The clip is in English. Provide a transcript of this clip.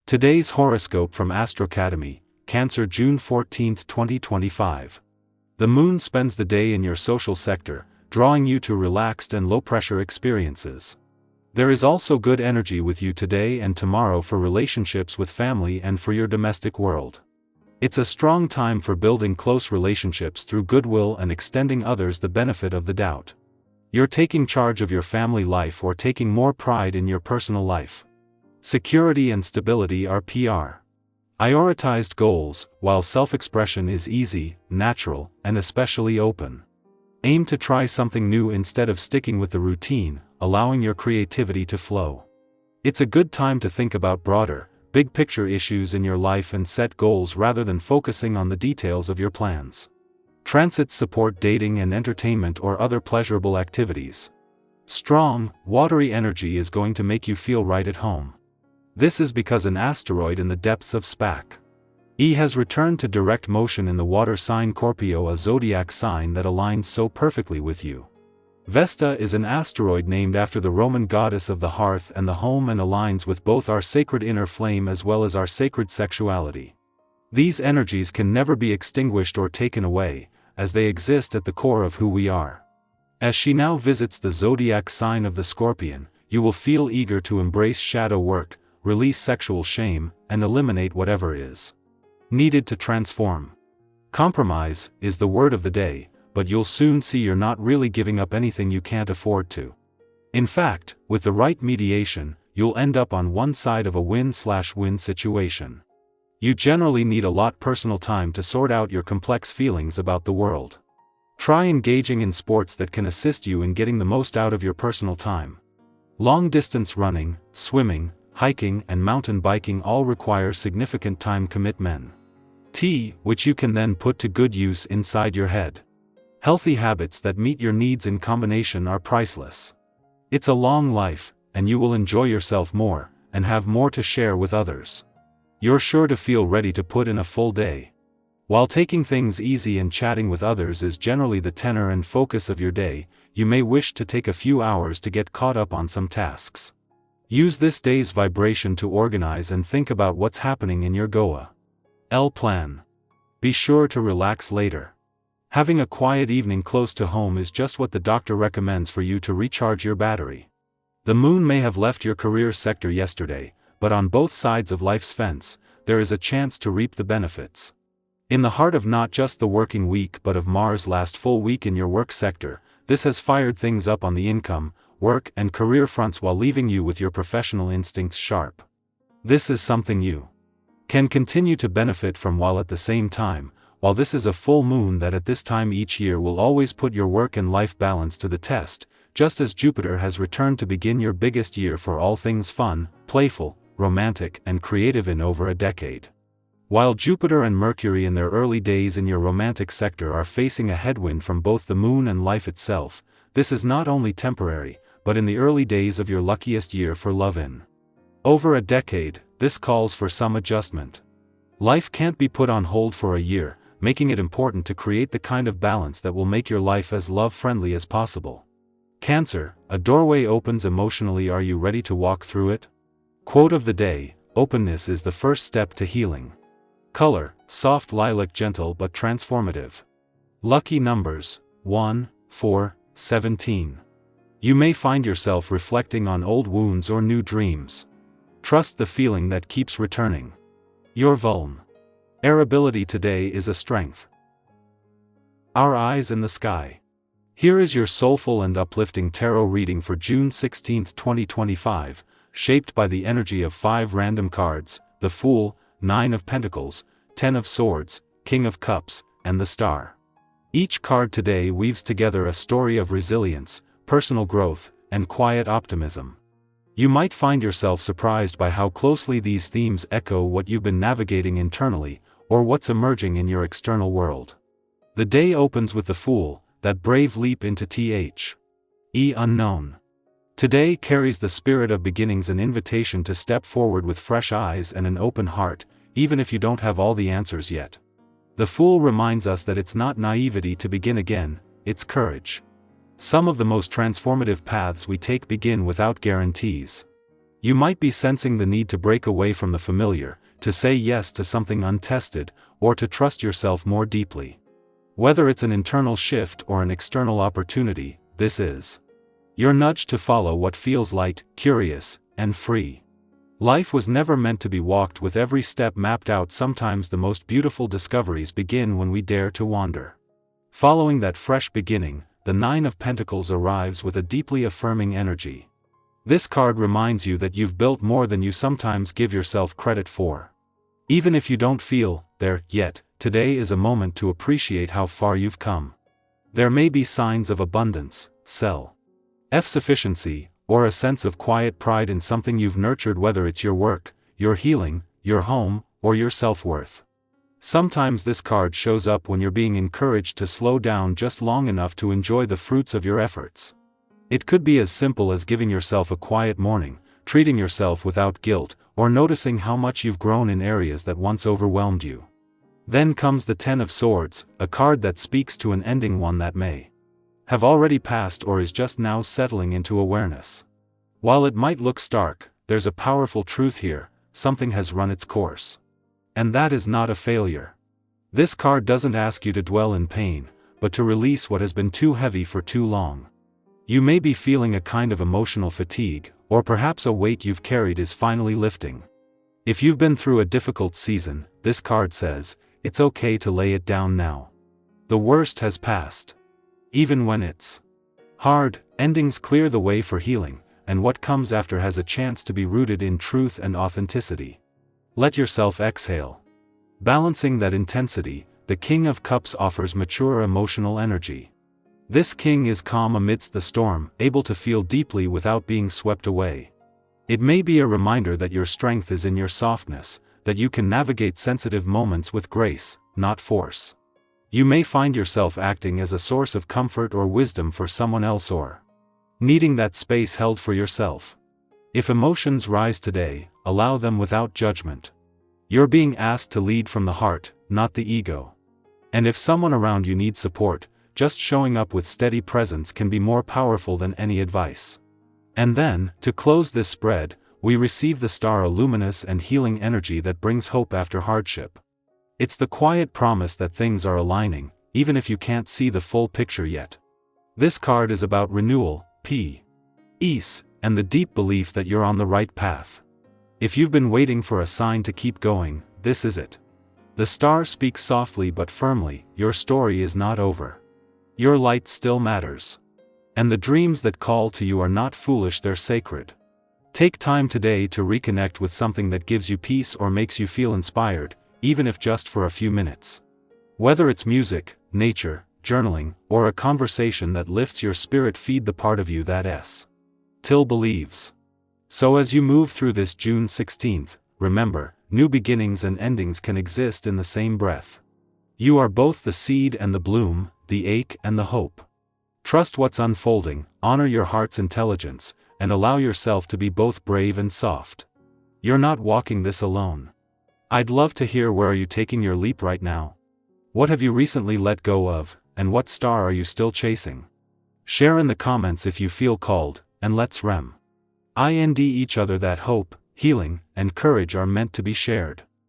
Today's horoscope from Astrocademy, Cancer, June 14, 2025. The moon spends the day in your social sector, drawing you to relaxed and low-pressure experiences. There is also good energy with you today and tomorrow for relationships with family and for your domestic world. It's a strong time for building close relationships through goodwill and extending others the benefit of the doubt. You're taking charge of your family life or taking more pride in your personal life. Security and stability are prioritized goals, while self-expression is easy, natural, and especially open. Aim to try something new instead of sticking with the routine, allowing your creativity to flow. It's a good time to think about broader, big-picture issues in your life and set goals rather than focusing on the details of your plans. Transits support dating and entertainment or other pleasurable activities. Strong, watery energy is going to make you feel right at home. This is because an asteroid in the depths of SPAC-E has returned to direct motion in the water sign Scorpio, a zodiac sign that aligns so perfectly with you. Vesta is an asteroid named after the Roman goddess of the hearth and the home and aligns with both our sacred inner flame as well as our sacred sexuality. These energies can never be extinguished or taken away, as they exist at the core of who we are. As she now visits the zodiac sign of the Scorpion, you will feel eager to embrace shadow work, release sexual shame, and eliminate whatever is needed to transform. Compromise is the word of the day, but you'll soon see you're not really giving up anything you can't afford to. In fact, with the right mediation, you'll end up on one side of a win-slash-win situation. You generally need a lot personal time to sort out your complex feelings about the world. Try engaging in sports that can assist you in getting the most out of your personal time. Long-distance running, swimming, hiking and mountain biking all require significant time commitment, which you can then put to good use inside your head. Healthy habits that meet your needs in combination are priceless. It's a long life, and you will enjoy yourself more, and have more to share with others. You're sure to feel ready to put in a full day. While taking things easy and chatting with others is generally the tenor and focus of your day, you may wish to take a few hours to get caught up on some tasks. Use this day's vibration to organize and think about what's happening in your Goa plan. Be sure to relax later. Having a quiet evening close to home is just what the doctor recommends for you to recharge your battery. The moon may have left your career sector yesterday, but on both sides of life's fence, there is a chance to reap the benefits. In the heart of not just the working week but of Mars' last full week in your work sector, this has fired things up on the income, work and career fronts while leaving you with your professional instincts sharp. This is something you can continue to benefit from while at the same time, while this is a full moon that at this time each year will always put your work and life balance to the test, just as Jupiter has returned to begin your biggest year for all things fun, playful, romantic and creative in over a decade. While Jupiter and Mercury in their early days in your romantic sector are facing a headwind from both the moon and life itself, this is not only temporary, but in the early days of your luckiest year for love in over a decade, this calls for some adjustment. Life can't be put on hold for a year, making it important to create the kind of balance that will make your life as love-friendly as possible. Cancer, a doorway opens emotionally. Are you ready to walk through it? Quote of the day: openness is the first step to healing. Color: soft lilac, gentle but transformative. Lucky numbers: 1, 4, 17. You may find yourself reflecting on old wounds or new dreams. Trust the feeling that keeps returning. Your vulnerability today is a strength. Our eyes in the sky. Here is your soulful and uplifting tarot reading for June 16, 2025, shaped by the energy of 5 random cards: the Fool, 9 of Pentacles, 10 of Swords, King of Cups, and the Star. Each card today weaves together a story of resilience, personal growth, and quiet optimism. You might find yourself surprised by how closely these themes echo what you've been navigating internally, or what's emerging in your external world. The day opens with the Fool, that brave leap into the unknown. Today carries the spirit of beginnings, an invitation to step forward with fresh eyes and an open heart, even if you don't have all the answers yet. The Fool reminds us that it's not naivety to begin again, it's courage. Some of the most transformative paths we take begin without guarantees. You might be sensing the need to break away from the familiar, to say yes to something untested, or to trust yourself more deeply. Whether it's an internal shift or an external opportunity, this is your nudge to follow what feels light, curious, and free. Life was never meant to be walked with every step mapped out. Sometimes the most beautiful discoveries begin when we dare to wander. Following that fresh beginning, the Nine of Pentacles arrives with a deeply affirming energy. This card reminds you that you've built more than you sometimes give yourself credit for. Even if you don't feel there yet, today is a moment to appreciate how far you've come. There may be signs of abundance, self-sufficiency, or a sense of quiet pride in something you've nurtured, whether it's your work, your healing, your home, or your self-worth. Sometimes this card shows up when you're being encouraged to slow down just long enough to enjoy the fruits of your efforts. It could be as simple as giving yourself a quiet morning, treating yourself without guilt, or noticing how much you've grown in areas that once overwhelmed you. Then comes the Ten of Swords, a card that speaks to an ending, one that may have already passed or is just now settling into awareness. While it might look stark, there's a powerful truth here: something has run its course. And that is not a failure. This card doesn't ask you to dwell in pain, but to release what has been too heavy for too long. You may be feeling a kind of emotional fatigue, or perhaps a weight you've carried is finally lifting. If you've been through a difficult season, this card says, it's okay to lay it down now. The worst has passed. Even when it's hard, endings clear the way for healing, and what comes after has a chance to be rooted in truth and authenticity. Let yourself exhale. Balancing that intensity, the King of Cups offers mature emotional energy. This king is calm amidst the storm, able to feel deeply without being swept away. It may be a reminder that your strength is in your softness, that you can navigate sensitive moments with grace, not force. You may find yourself acting as a source of comfort or wisdom for someone else, or needing that space held for yourself. If emotions rise today, allow them without judgment. You're being asked to lead from the heart, not the ego. And if someone around you needs support, just showing up with steady presence can be more powerful than any advice. And then, to close this spread, we receive the star, a luminous and healing energy that brings hope after hardship. It's the quiet promise that things are aligning, even if you can't see the full picture yet. This card is about renewal, peace, and the deep belief that you're on the right path. If you've been waiting for a sign to keep going, this is it. The star speaks softly but firmly: your story is not over. Your light still matters. And the dreams that call to you are not foolish, they're sacred. Take time today to reconnect with something that gives you peace or makes you feel inspired, even if just for a few minutes. Whether it's music, nature, journaling, or a conversation that lifts your spirit, feed the part of you that still believes. So as you move through this June 16th, remember, new beginnings and endings can exist in the same breath. You are both the seed and the bloom, the ache and the hope. Trust what's unfolding, honor your heart's intelligence, and allow yourself to be both brave and soft. You're not walking this alone. I'd love to hear, where are you taking your leap right now? What have you recently let go of, and what star are you still chasing? Share in the comments if you feel called, and let's remind each other that hope, healing, and courage are meant to be shared.